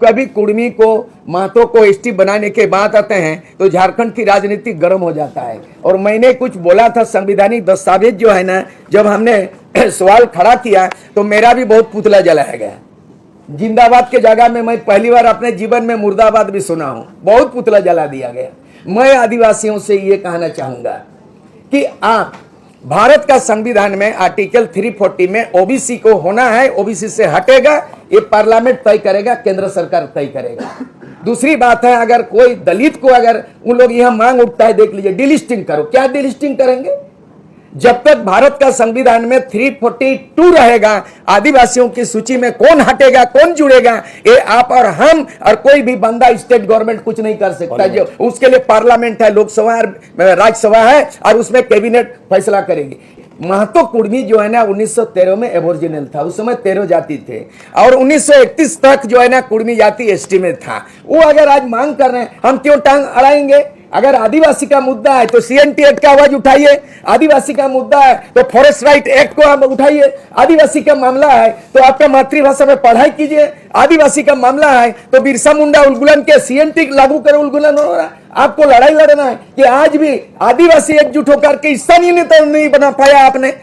कभी कुर्मी को, महतो को एसटी बनाने के बात आते हैं तो झारखंड की राजनीति गर्म हो जाता है। और मैंने कुछ बोला था, संवैधानिक दस्तावेज जो है ना, जब हमने सवाल खड़ा किया तो मेरा भी बहुत पुतला जलाया गया। जिंदाबाद के जगह में मैं पहली बार अपने जीवन में मुर्दाबाद भी सुना हूं, बहुत पुतला जला दिया गया। मैं आदिवासियों से ये कहना चाहूंगा कि आप भारत का संविधान में आर्टिकल 340 में ओबीसी को होना है, ओबीसी से हटेगा, ये पार्लियामेंट तय करेगा, केंद्र सरकार तय करेगा। दूसरी बात है, अगर कोई दलित को, अगर उन लोग यहां मांग उठता है, देख लीजिए, डिलिस्टिंग करो। क्या डिलिस्टिंग करेंगे? जब तक भारत का संविधान में 342 रहेगा, आदिवासियों की सूची में कौन हटेगा, कौन जुड़ेगा, ये आप और हम और कोई भी बंदा, स्टेट गवर्नमेंट कुछ नहीं कर सकता। जो उसके लिए पार्लियामेंट है, लोकसभा राज्यसभा है, और उसमें कैबिनेट फैसला करेगी। महतो कुर्मी जो है ना 1913 में एबोरिजिनल था, उस समय 13 जाति थे, और 1931 तक जो है ना कुर्मी जाति एसटी में था। वो अगर आज मांग कर रहे हैं, हम क्यों टांग अड़ाएंगे? अगर आदिवासी का मुद्दा है तो सीएनटी एक्ट का आवाज उठाइए, आदिवासी का मुद्दा है तो फॉरेस्ट राइट एक्ट को आप उठाइए, आदिवासी का मामला है तो आपका मातृभाषा में पढ़ाई कीजिए, आदिवासी का मामला है तो बिरसा मुंडा उल्गुलन के सीएनटी लागू करो। उल्गुलन हो रहा है, आपको लड़ाई लड़ना है कि आज भी आदिवासी एकजुट होकर के स्थानीय नेता नहीं बना पाया आपने।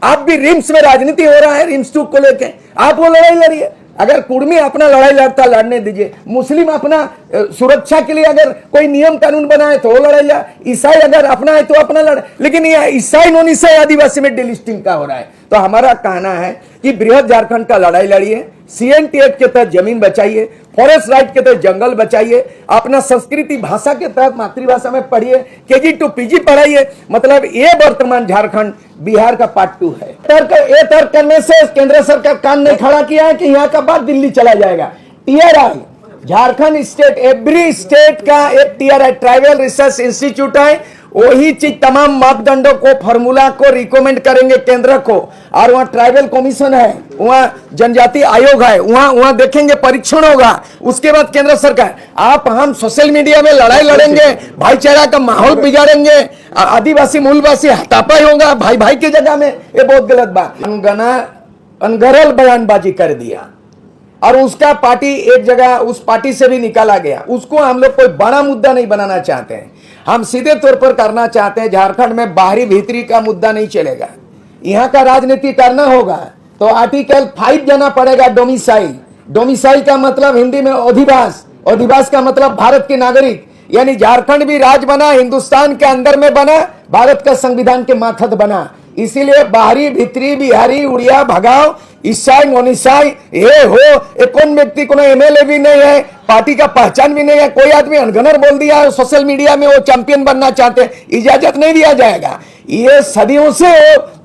आप भी रिम्स में राजनीति हो रहा है, रिम्स 2 को लेके आप वो लड़ाई लड़िए। अगर कुर्मी अपना लड़ाई लड़ता, लड़ने दीजिए। मुस्लिम अपना सुरक्षा के लिए अगर कोई नियम कानून बनाए तो वो लड़ाई, ईसाई अगर अपना है तो अपना लड़े। लेकिन ये ईसाई नॉन ईसाई आदिवासी में डिलिस्टिंग का हो रहा है। तो हमारा कहना है कि बृहद झारखंड का लड़ाई लड़िए, सीएनटी एक्ट के तहत जमीन बचाइए, फॉरेस्ट राइट के तहत जंगल बचाइए, अपना संस्कृति भाषा के तहत मातृभाषा में पढ़िए, केजी टू पीजी पढ़ाइए। मतलब ये वर्तमान झारखंड बिहार का पार्ट 2 है। तर्क करने से केंद्र सरकार कान नहीं खड़ा किया है कि यहाँ का बात दिल्ली चला जाएगा। TRI, Jharkhand state, every state का एक टीआरआई, ट्राइबल रिसर्च इंस्टीट्यूट है, वही चीज तमाम मापदंडों को, फॉर्मूला को रिकमेंड करेंगे केंद्र को। और वहाँ ट्राइबल कमीशन है, वहाँ जनजाति आयोग है, वहाँ देखेंगे, परीक्षण होगा। उसके बाद केंद्र सरकार, आप हम सोशल मीडिया में लड़ाई लड़ेंगे, भाईचारा का माहौल बिगाड़ेंगे, आदिवासी मूलवासी हटापाई होगा भाई भाई की जगह में, ये बहुत गलत बात। अनगरल बयानबाजी कर दिया और उसका पार्टी एक जगह उस पार्टी से भी निकाला गया। उसको हम लोग कोई बड़ा मुद्दा नहीं बनाना चाहते हैं, हम सीधे तौर पर करना चाहते हैं। झारखंड में बाहरी भीतरी का मुद्दा नहीं चलेगा, यहाँ का राजनीति करना होगा तो आर्टिकल 5 जाना पड़ेगा। डोमिसाइल, डोमिसाइल का मतलब हिंदी में अधिवास, अधिवास का मतलब भारत के नागरिक। यानी झारखंड भी राज्य बना, हिंदुस्तान के अंदर में बना, भारत का संविधान के माथत बना। इसीलिए बाहरी भीतरी, बिहारी, उड़िया भगाओ, ईसाई नॉन ईसाई ये हो, एक कौन व्यक्ति को एमएलए भी नहीं है, पार्टी का पहचान भी नहीं है, कोई आदमी अनगनर बोल दिया है सोशल मीडिया में वो चैंपियन बनना चाहते हैं, इजाजत नहीं दिया जाएगा। ये सदियों से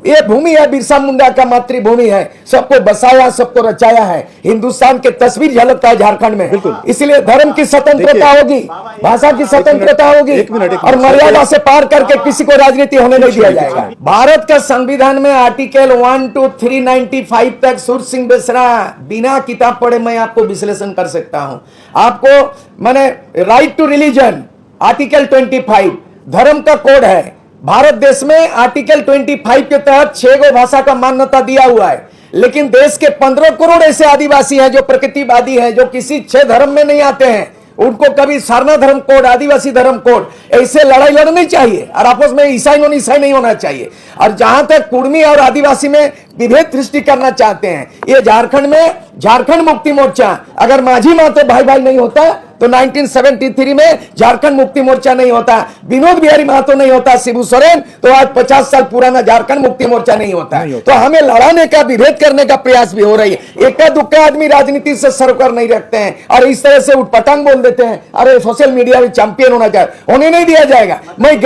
ये भूमि है, बिरसा मुंडा का मातृभूमि है, सबको बसाया, सबको रचाया है। हिंदुस्तान की तस्वीर झलकता है झारखंड में। इसलिए धर्म की स्वतंत्रता होगी, भाषा की स्वतंत्रता होगी, और मर्यादा से पार करके किसी को राजनीति होने नहीं दिया जाएगा। भारत का संविधान में आर्टिकल 1 to 395 तक सूर सिंह बेसरा, बिना किताब पढ़े मैं आपको विश्लेषण कर सकता हूं। आपको मैंने राइट टू रिलीजन, आर्टिकल 25 धर्म का कोड है। भारत देश में आर्टिकल 25 के तहत 6 गो भाषा का मान्यता दिया हुआ है, लेकिन देश के 15 करोड़ ऐसे आदिवासी हैं जो प्रकृतिवादी हैं, जो किसी 6 धर्म में नहीं आते हैं। उनको कभी सारना धर्म कोड, आदिवासी धर्म कोड, ऐसे लड़ाई लड़नी चाहिए और आपस में ईसाई नॉन ईसाई नहीं होना चाहिए। और जहां तक कुर्मी और आदिवासी में विभेद सृष्टि करना चाहते हैं, ये झारखंड में झारखंड मुक्ति मोर्चा, अगर माझी महतो भाई भाई नहीं होता तो 1973 में झारखंड मुक्ति मोर्चा नहीं होता, विनोद बिहारी महतो नहीं होता, शिबू सोरेन, तो आज 50 साल पुराना झारखंड मुक्ति मोर्चा नहीं होता। तो हमें लड़ाने का, विभेद करने का प्रयास भी हो रही है। एका दुक्का आदमी राजनीति से सरोकार नहीं रखते हैं और इस तरह से उठपटांग बोल देते हैं, अरे सोशल मीडिया में चैंपियन होना चाहिए, होने नहीं दिया जाएगा। मैं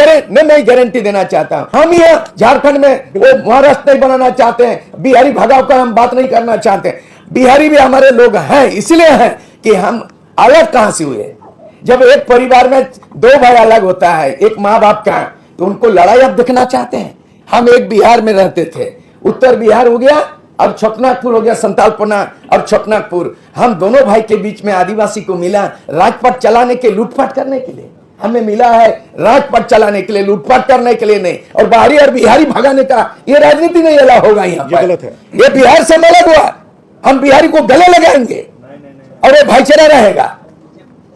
गारंटी देना चाहता हूं, हम यह झारखंड में वो महाराष्ट्र नहीं बनाना चाहते हैं, बिहारी भगाव का हम बात नहीं करना चाहते। बिहारी भी हमारे लोग हैं, इसलिए हैं कि हम अलग कहां से हुए। जब एक परिवार में 2 भाई अलग होता है, एक माँ बाप का, तो उनको लड़ाई अब देखना चाहते हैं। हम एक बिहार में रहते थे, उत्तर बिहार हो गया, अब छोटनागपुर हो गया, संतालपना और छोटनागपुर। हम दोनों भाई के बीच में आदिवासी को मिला राजपाट चलाने के, लूटपाट करने के लिए। हमें मिला है राजपाट चलाने के लिए, लूटपाट करने के लिए नहीं। और बाहरी और बिहारी भगाने का ये राजनीति नहीं अला होगा यहाँ पर, ये बिहार से अलग हुआ। हम बिहारी को गले लगाएंगे, और वो भाईचारा रहेगा।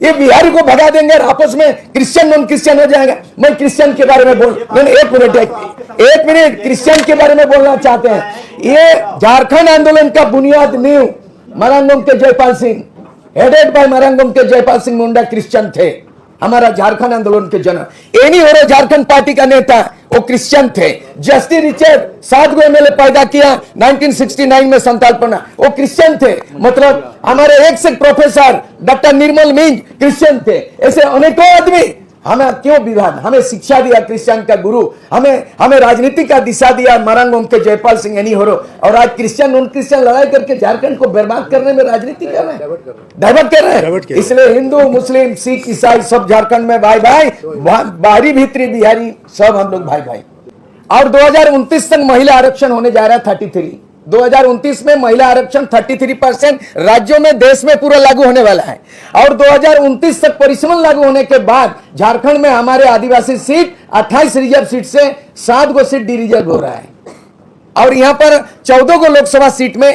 ये बिहारी को भगा देंगे और आपस में क्रिश्चियन नॉन क्रिश्चियन हो जाएगा। मैं क्रिश्चियन के बारे में एक मिनट क्रिश्चियन के बारे में बोलना चाहते हैं। ये झारखंड आंदोलन का बुनियाद नींव मरांगोम के जयपाल सिंह, हेडेड बाय मरांगोम के जयपाल सिंह मुंडा क्रिश्चियन थे। हमारा झारखंड आंदोलन के जनक एनी हो रहे झारखंड पार्टी का नेता वो क्रिश्चियन थे। जस्टिस रिचर्ड 7 गो एमएलए पैदा किया 1969 में संतालपना, वो क्रिश्चियन थे। मतलब हमारे एक से प्रोफेसर डॉक्टर निर्मल मिंज क्रिश्चियन थे। ऐसे अनेकों आदमी। हमें क्यों विवाद? हमें शिक्षा दिया क्रिश्चियन का गुरु, हमें राजनीति का दिशा दिया मरांगोम के जयपाल सिंह एनी हो। और आज क्रिश्चियन नॉन क्रिश्चियन लड़ाई करके झारखंड को बर्बाद करने में राजनीति कर रहे हैं, डाइवर्ट कर रहे हैं। इसलिए हिंदू मुस्लिम सिख ईसाई सब झारखंड में भाई भाई, बाहरी भीतरी बिहारी सब हम लोग भाई भाई। और 2029 तक महिला आरक्षण होने जा रहा है 33। 2029 में महिला आरक्षण 33% राज्यों में देश में पूरा लागू होने वाला है। और 2029 तक परिसमन लागू होने के बाद झारखंड में हमारे आदिवासी सीट 28 रिजर्व सीट से 7 गो सीट डी रिजर्व हो रहा है। और यहाँ पर 14 गो लोकसभा सीट में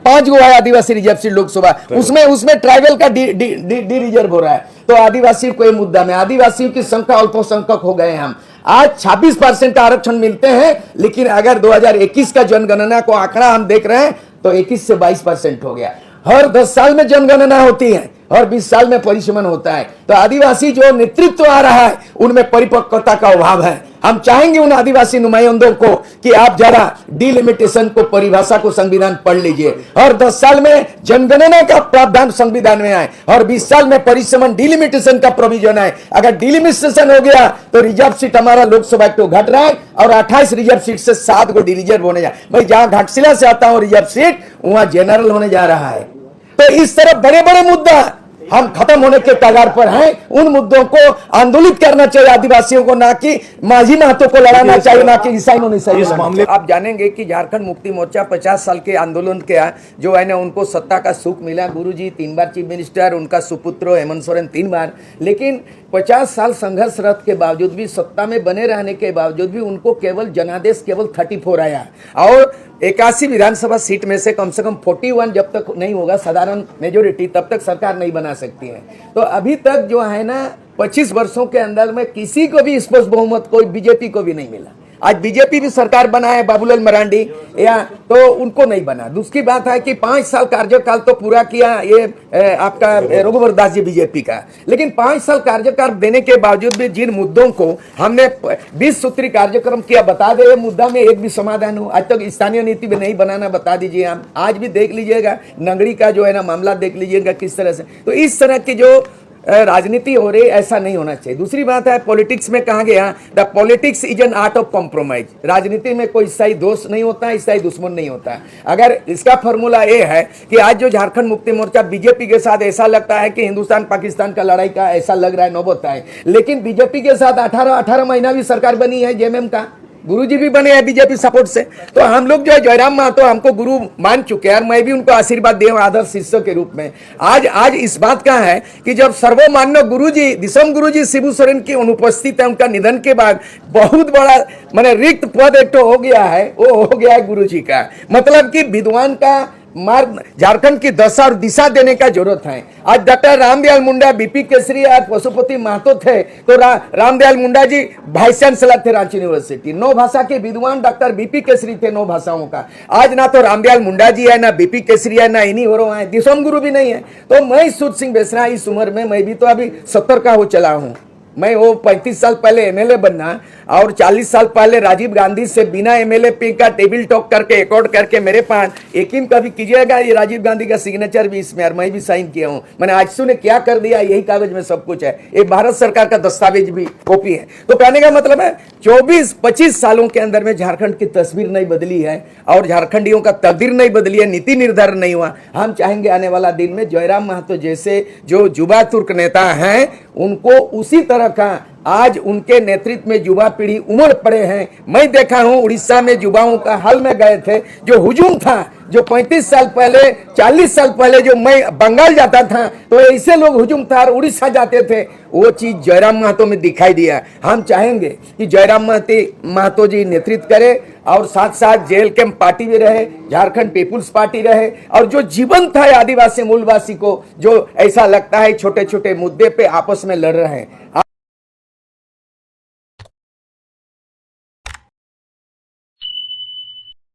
5 गो है आदिवासी रिजर्व सीट लोकसभा, उसमें ट्राइबल का डी रिजर्व हो रहा है। तो आदिवासी को मुद्दा में आदिवासियों की संख्या अल्पसंख्यक हो गए हम। आज 26% आरक्षण मिलते हैं, लेकिन अगर 2021 का जनगणना को आंकड़ा हम देख रहे हैं तो 21 से 22% हो गया। हर 10 साल में जनगणना होती है, हर 20 साल में परिसमन होता है। तो आदिवासी जो नेतृत्व आ रहा है उनमें परिपक्वता का अभाव है। हम चाहेंगे उन आदिवासी नुमाइंदों को कि आप जरा डिलिमिटेशन को, परिभाषा को संविधान पढ़ लीजिए। हर 10 साल में जनगणना का प्रावधान संविधान में आए, हर 20 साल में परिसमन डिलिमिटेशन का प्रोविजन आए। अगर डिलिमिटेशन हो गया तो रिजर्व सीट हमारा लोकसभा तो घट रहा है और 28 रिजर्व सीट से 7 गो डी रिजर्व होने जा। मैं जहां घाटशिला से आता हूं रिजर्व सीट, वहां जनरल होने जा रहा है। तो इस तरह बड़े बड़े मुद्दा हम खत्म होने के कगार पर हैं। उन मुद्दों को आंदोलित करना चाहिए आदिवासियों को, ना कि माझी महतो को लड़ाना चाहिए, ना कि ईसाई नॉन ईसाई। इस मामले आप जानेंगे कि झारखंड मुक्ति मोर्चा 50 साल के आंदोलन के जो है ना उनको सत्ता का सुख मिला। गुरुजी 3 बार चीफ मिनिस्टर, उनका सुपुत्र हेमंत सोरेन 3 बार। लेकिन 50 साल संघर्षरत के बावजूद भी, सत्ता में बने रहने के बावजूद भी उनको केवल जनादेश केवल 34 आया। और 81 विधानसभा सीट में से कम 41 जब तक नहीं होगा साधारण मेजोरिटी, तब तक सरकार नहीं बना सकती है। तो अभी तक जो है ना 25 वर्षों के अंदर में किसी को भी स्पष्ट बहुमत कोई बीजेपी को भी नहीं मिला। आज बीजेपी भी सरकार बना है बाबूलाल मरांडी या तो उनको नहीं बना। दूसरी बात है कि 5 साल कार्यकाल तो पूरा किया ये आपका रघुवर दास जी बीजेपी का, लेकिन 5 साल कार्यकाल देने के बावजूद भी जिन मुद्दों को हमने 20 सूत्री कार्यक्रम किया, बता दे ये मुद्दा में एक भी समाधान हो। आज तक स्थानीय नीति भी नहीं बनाना, बता दीजिए। हम आज भी देख लीजिएगा नगरी का जो है ना मामला देख लीजिएगा किस तरह से। तो इस तरह की जो राजनीति हो रही, ऐसा नहीं होना चाहिए। दूसरी बात है पॉलिटिक्स में कहा गया the politics is an art of compromise. राजनीति में कोई ईसाई दोस्त नहीं होता, ईसाई दुश्मन नहीं होता। अगर इसका फॉर्मूला ये है कि आज जो झारखंड मुक्ति मोर्चा बीजेपी के साथ ऐसा लगता है कि हिंदुस्तान पाकिस्तान का लड़ाई का ऐसा लग रहा है, नौबत है। लेकिन बीजेपी के साथ 18 महीना भी सरकार बनी है, जेएमएम का गुरुजी भी बने हैं बीजेपी सपोर्ट से। तो हम लोग जो है जयराम महतो हमको गुरु मान चुके हैं और मैं भी उनको आशीर्वाद दे आदर्श शिष्य के रूप में। आज इस बात का है कि जब सर्वमान्य गुरुजी दिसम गुरुजी शिबू सोरेन की अनुपस्थित है, उनका निधन के बाद बहुत बड़ा माने रिक्त पद एक तो हो गया है, वो हो गया है गुरुजी का। मतलब कि विद्वान का मार्ग झारखंड की दशा और दिशा देने का जरूरत है। आज डॉक्टर रामदयाल मुंडा बीपी केसरी और पशुपति महतो थे, तो रामदयाल मुंडा जी वाइस चांसलर थे रांची यूनिवर्सिटी। 9 भाषा के विद्वान डॉक्टर बीपी केसरी थे, 9 भाषाओं का। आज ना तो रामदयाल मुंडा जी है, ना बीपी केसरी है, ना इन्हीं हो रहा है, दिसम गुरु भी नहीं है। तो मैं सूद सिंह बेसरा इस उम्र में, मैं भी तो अभी 70 का हो चला हूँ। मैं वो 35 साल पहले एमएलए बनना और 40 साल पहले राजीव गांधी से बिना एमएलए पे का टेबल टॉक करके रिकॉर्ड करके मेरे पास, यकीन कभी कीजिएगा ये राजीव गांधी का सिग्नेचर भी इसमें और मैं भी साइन किया हूं। मैंने आजसू ने क्या कर दिया यही कागज में सब कुछ है। ये भारत सरकार का दस्तावेज भी कॉपी है। तो कहने का मतलब है 24-25 सालों के अंदर में झारखंड की तस्वीर नहीं बदली है और झारखंडियों का तकदीर नहीं बदली है, नीति निर्धारण नहीं हुआ। हम चाहेंगे आने वाला दिन में जयराम महतो जैसे जो युवा तुर्क नेता हैं उनको उसी तरह का आज उनके नेतृत्व में युवा पीढ़ी उमड़ पड़े हैं। मैं देखा हूं उड़ीसा में युवाओं का हाल में गए थे, जो हुजूम था, जो 35 साल पहले 40 साल पहले जो मैं बंगाल जाता था तो ऐसे लोग हुजूम था और उड़ीसा जाते थे, वो चीज जयराम महतो में दिखाई दिया। हम चाहेंगे कि जयराम महतो जी नेतृत्व करे और साथ साथ जेल कैंप पार्टी भी रहे, झारखंड पीपुल्स पार्टी रहे, और जो जीवन था आदिवासी मूलवासी को, जो ऐसा लगता है छोटे छोटे मुद्दे पे आपस में लड़ रहे हैं।